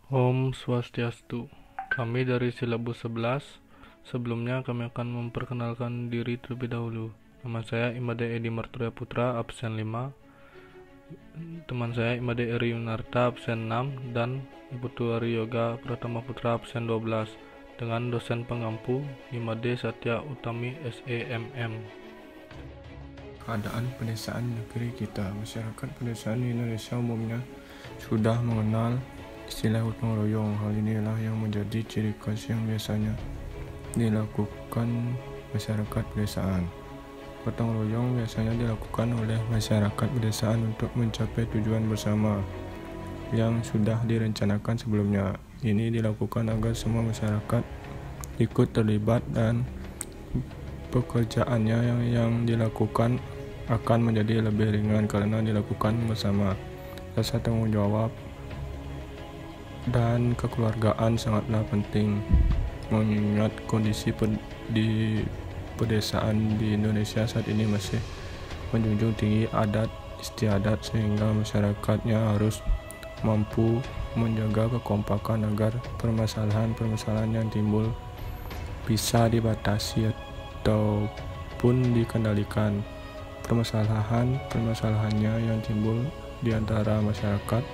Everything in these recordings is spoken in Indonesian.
Om Swastiastu. Kami dari Silabus 11. Sebelumnya kami akan memperkenalkan diri terlebih dahulu. Nama saya Imade Edi Marturia Putra, absen 5. Teman saya Imade Eri Yunarta, absen 6. Dan Ibu Tuari Yoga Pratama Putra, absen 12. Dengan dosen pengampu Imade Satya Utami, SEMM. Keadaan pedesaan negeri kita. Masyarakat pedesaan di Indonesia umumnya sudah mengenal istilah gotong royong. Hal inilah yang menjadi ciri khas yang biasanya dilakukan masyarakat pedesaan. Gotong royong biasanya dilakukan oleh masyarakat pedesaan untuk mencapai tujuan bersama yang sudah direncanakan sebelumnya. Ini dilakukan agar semua masyarakat ikut terlibat dan pekerjaannya yang dilakukan akan menjadi lebih ringan karena dilakukan bersama. Rasa tanggung jawab dan kekeluargaan sangatlah penting, mengingat kondisi di pedesaan di Indonesia saat ini masih menjunjung tinggi adat istiadat, sehingga masyarakatnya harus mampu menjaga kekompakan agar permasalahan-permasalahan yang timbul bisa dibatasi ataupun dikendalikan. Permasalahannya yang timbul di antara masyarakat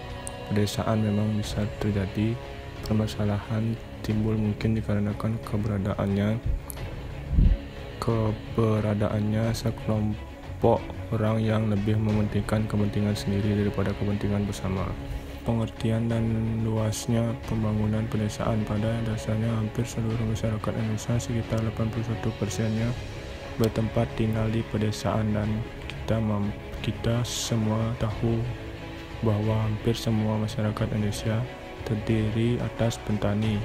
pedesaan memang bisa terjadi. Permasalahan timbul mungkin dikarenakan keberadaannya sekelompok orang yang lebih mementingkan kepentingan sendiri daripada kepentingan bersama. Pengertian dan luasnya pembangunan pedesaan. Pada dasarnya hampir seluruh masyarakat Indonesia, sekitar 81%-nya bertempat tinggal di pedesaan, dan kita semua tahu bahwa hampir semua masyarakat Indonesia terdiri atas petani,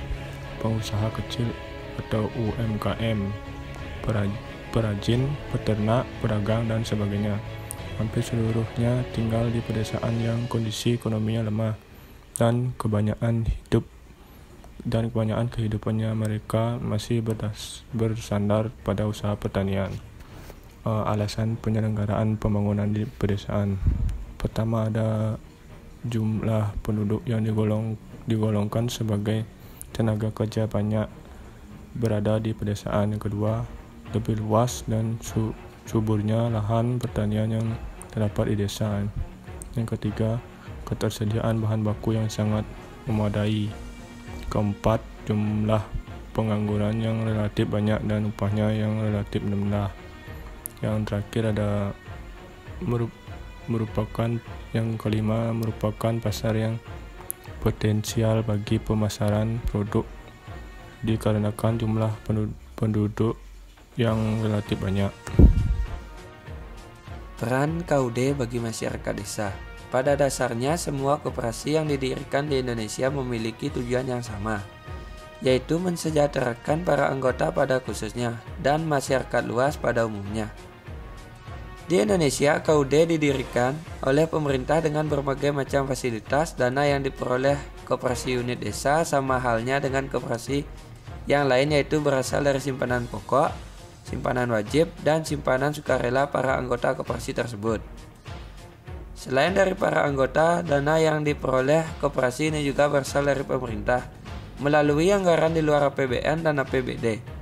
pengusaha kecil atau UMKM, perajin, peternak, pedagang, dan sebagainya. Hampir seluruhnya tinggal di pedesaan yang kondisi ekonominya lemah dan kebanyakan kehidupannya mereka masih bersandar pada usaha pertanian. Alasan penyelenggaraan pembangunan di pedesaan. Pertama, ada jumlah penduduk yang digolongkan sebagai tenaga kerja banyak berada di pedesaan. Yang kedua, lebih luas dan suburnya lahan pertanian yang terdapat di desa. Yang ketiga, ketersediaan bahan baku yang sangat memadai. Keempat, jumlah pengangguran yang relatif banyak dan upahnya yang relatif rendah. Yang terakhir yang kelima merupakan pasar yang potensial bagi pemasaran produk dikarenakan jumlah penduduk yang relatif banyak. Peran KUD bagi masyarakat desa. Pada dasarnya, semua koperasi yang didirikan di Indonesia memiliki tujuan yang sama, yaitu mensejahterakan para anggota pada khususnya dan masyarakat luas pada umumnya. Di Indonesia, KUD didirikan oleh pemerintah dengan berbagai macam fasilitas. Dana yang diperoleh koperasi unit desa sama halnya dengan koperasi yang lain, yaitu berasal dari simpanan pokok, simpanan wajib, dan simpanan sukarela para anggota koperasi tersebut. Selain dari para anggota, dana yang diperoleh koperasi ini juga berasal dari pemerintah melalui anggaran di luar APBN dan APBD.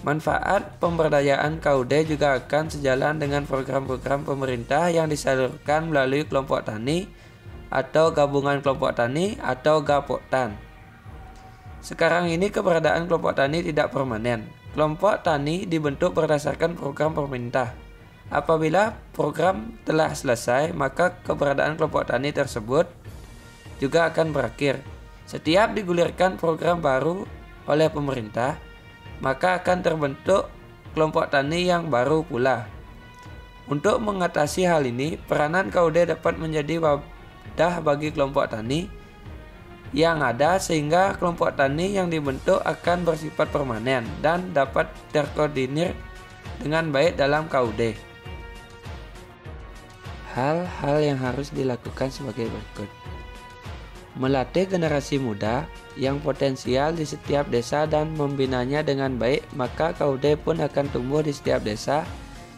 Manfaat pemberdayaan KUD juga akan sejalan dengan program-program pemerintah yang disalurkan melalui kelompok tani atau gabungan kelompok tani atau Gapoktan. Sekarang ini keberadaan kelompok tani tidak permanen. Kelompok tani dibentuk berdasarkan program pemerintah. Apabila program telah selesai, maka keberadaan kelompok tani tersebut juga akan berakhir. Setiap digulirkan program baru oleh pemerintah, maka akan terbentuk kelompok tani yang baru pula. Untuk mengatasi hal ini, peranan KUD dapat menjadi wadah bagi kelompok tani yang ada, sehingga kelompok tani yang dibentuk akan bersifat permanen dan dapat terkoordinir dengan baik dalam KUD. Hal-hal yang harus dilakukan sebagai berikut. Melatih generasi muda yang potensial di setiap desa dan membinanya dengan baik, maka KUD pun akan tumbuh di setiap desa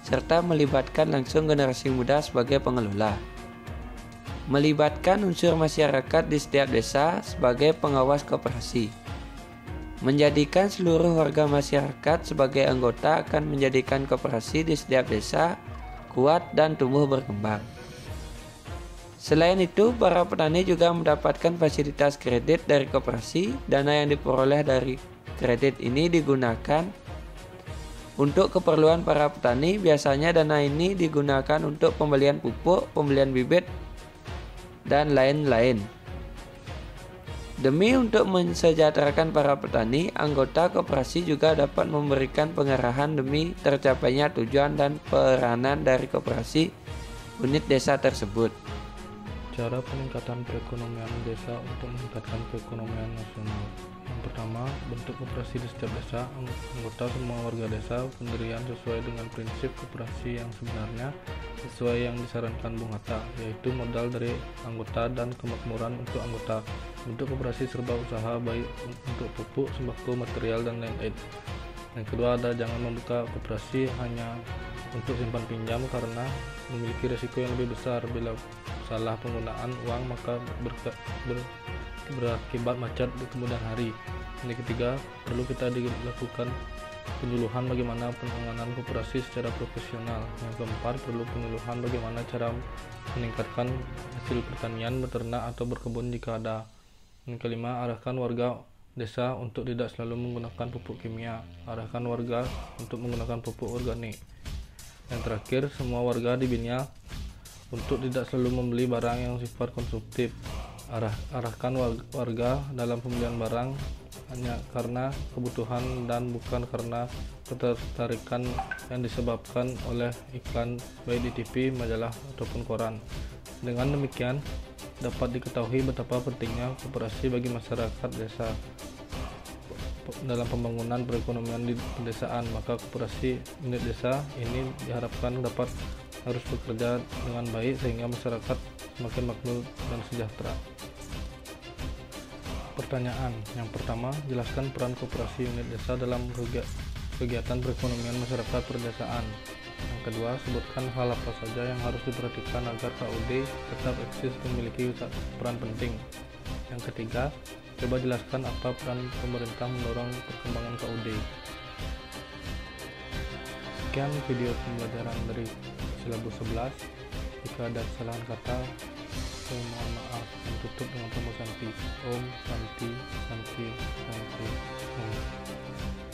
serta melibatkan langsung generasi muda sebagai pengelola. Melibatkan unsur masyarakat di setiap desa sebagai pengawas koperasi. Menjadikan seluruh warga masyarakat sebagai anggota akan menjadikan koperasi di setiap desa kuat dan tumbuh berkembang. Selain itu, para petani juga mendapatkan fasilitas kredit dari koperasi. Dana yang diperoleh dari kredit ini digunakan untuk keperluan para petani. Biasanya dana ini digunakan untuk pembelian pupuk, pembelian bibit, dan lain-lain. Demi untuk mensejahterakan para petani, anggota koperasi juga dapat memberikan pengarahan demi tercapainya tujuan dan peranan dari koperasi unit desa tersebut. Cara peningkatan perekonomian desa untuk meningkatkan perekonomian nasional. Yang pertama, bentuk koperasi di setiap desa. Anggota semua warga desa pendirian sesuai dengan prinsip koperasi yang sebenarnya sesuai yang disarankan Bung Hatta, yaitu modal dari anggota dan kemakmuran untuk anggota. Bentuk koperasi serba usaha baik untuk pupuk, sembako, material, dan lain-lain. Yang kedua ada jangan membuka koperasi hanya untuk simpan pinjam karena memiliki risiko yang lebih besar. Bila salah penggunaan uang maka berakibat macet di kemudian hari. Yang ketiga, perlu kita dilakukan penyuluhan bagaimana penanganan koperasi secara profesional. Yang keempat, perlu penyuluhan bagaimana cara meningkatkan hasil pertanian, beternak atau berkebun jika ada. Yang kelima, arahkan warga desa untuk tidak selalu menggunakan pupuk kimia. Arahkan warga untuk menggunakan pupuk organik. Yang terakhir, semua warga dibina untuk tidak selalu membeli barang yang sifat konsumtif. Arahkan warga dalam pembelian barang hanya karena kebutuhan dan bukan karena ketertarikan yang disebabkan oleh iklan baik di TV, majalah ataupun koran. Dengan demikian dapat diketahui betapa pentingnya koperasi bagi masyarakat desa dalam pembangunan perekonomian di pedesaan. Maka koperasi unit desa ini diharapkan harus bekerja dengan baik sehingga masyarakat semakin makmur dan sejahtera. Pertanyaan yang pertama, jelaskan peran koperasi unit desa dalam kegiatan perekonomian masyarakat perdesaan. Yang kedua, sebutkan hal apa saja yang harus diperhatikan agar KUD tetap eksis memiliki peran penting. Yang ketiga, coba jelaskan apa peran pemerintah mendorong perkembangan KUD. Sekian video pembelajaran dari silabus 11. Jika ada kesalahan kata, saya mohon maaf. Dan tutup dengan Om Santi, Santi, Santi, Santi, Om.